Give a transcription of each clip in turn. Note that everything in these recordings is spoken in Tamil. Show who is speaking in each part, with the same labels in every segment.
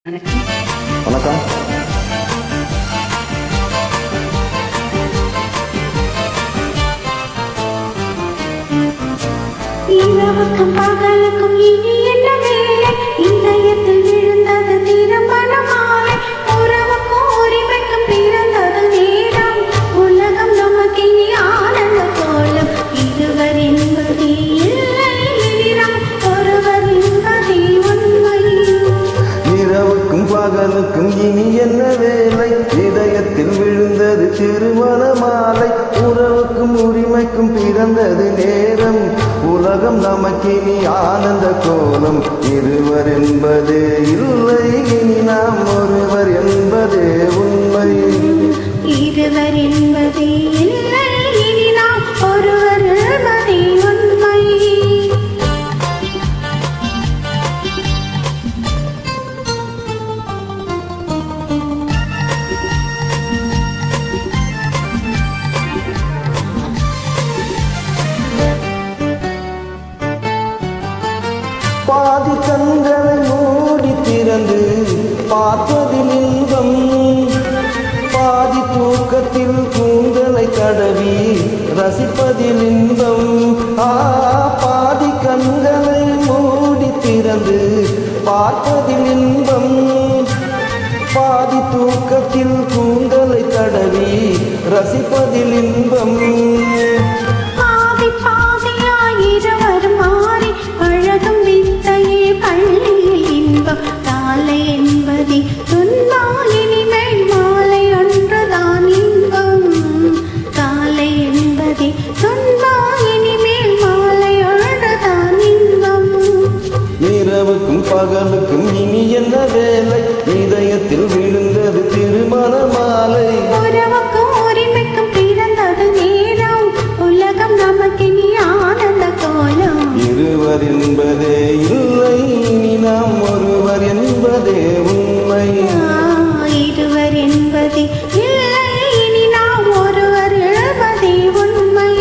Speaker 1: வணக்கம்.
Speaker 2: இரவுக்கும் பகலுக்கும் இனி என்ன வேலை? இதயத்தில் விழுந்தது திருமண மாலை. உறவுக்கும் உரிமைக்கும் பிறந்தது நேரம். உலகம் நமக்கு இனி ஆனந்த கோலம். இருவர் என்பதே இல்லை நேரம், ஒருவர் என்பதே உண்மை.
Speaker 1: இரவுக்கும் பகலுக்கும் இனி என்ன வேலை? இதயத்தில் விழுந்தது திருமண மாலை. உறவுக்கும் உரிமைக்கும் பிறந்தது நேரம். உலகம் நமக்கினி ஆனந்த கோலம். இருவர் என்பதே இல்லை, இனி நாம் ஒருவர் என்பதே உண்மை.
Speaker 2: இருவர் என்பதே இல்லை, இனி நாம் ஒருவர் என்பதே உண்மை.
Speaker 1: பாதி கண்களை மூடி திறந்து பார்ப்பதில் இன்பம். பாதி தூக்கத்தில் கூந்தலை தடவி ரசிப்பதில் இன்பம். பாதி கண்களை மூடி திறந்து பார்ப்பதில் இன்பம். பாதி தூக்கத்தில் கூந்தலை தடவி ரசிப்பதில் இன்பம்.
Speaker 2: பாதி பாதியாய் இருவர் மாறி பழகும் வித்தையே பள்ளியில் இன்பம். காலை என்பதே துன்பம், இனிமேல் மாலை ஒன்றுதான் இன்பம். காலை என்பதே துன்பம், இனிமேல் மாலை ஒன்றுதான் இன்பம்.
Speaker 1: இரவுக்கும் பகலுக்கும் இனி என்ன வேலை? இதயத்தில் விழுந்தது திருமண மாலை.
Speaker 2: உறவுக்கும் உரிமைக்கும் பிறந்தது நேரம். உலகம் நமக்கு நீ ஆனந்த கோலம்.
Speaker 1: இருவர் என்பதே இல்லை, இனி நாம் ஒருவர் என்பதே உண்மை.
Speaker 2: இருவர் என்பதே இல்லை, இனி நாம் ஒருவர் என்பதே உண்மை.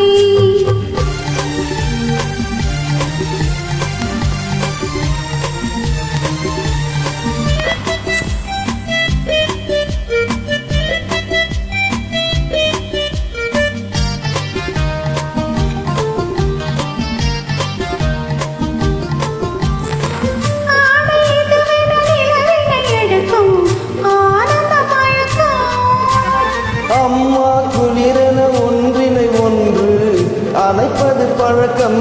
Speaker 1: அம்மா குளிரென ஒன்றினை ஒன்று அணைப்பது பழக்கம்.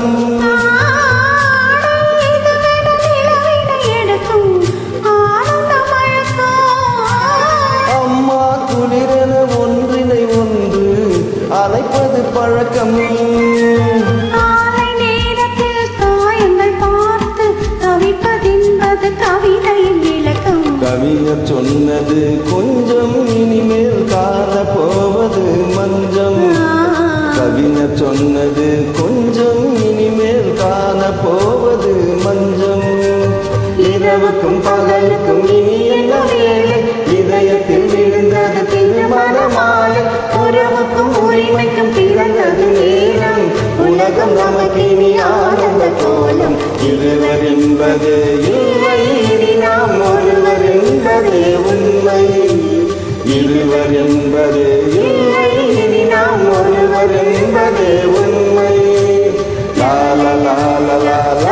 Speaker 1: அம்மா குளிரென ஒன்றினை ஒன்று அணைப்பது பழக்கம். கவிஞர் சொன்னது கொஞ்சம், இனிமேல் காண போவது மஞ்சம். கவிஞர் சொன்னது கொஞ்சம், இனிமேல் காண போவது மஞ்சம். இரவுக்கும் பகலுக்கும் இனி என்ன வேலை? இதயத்தில் விழுந்தது திருமண மாலை. உறவுக்கும் உரிமைக்கும் பிறந்தது நேரம். உலகம் நமக்கு இனி ஆனந்த கோலம். இருவர் என்பது இல்லை, இனி நாம் ஒருவர் என்பதே உண்மை. இருவர் என்பது இல்லை, இனி நாம் ஒருவர் என்பதே உண்மை. லால லால லால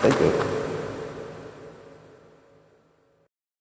Speaker 1: Thank you.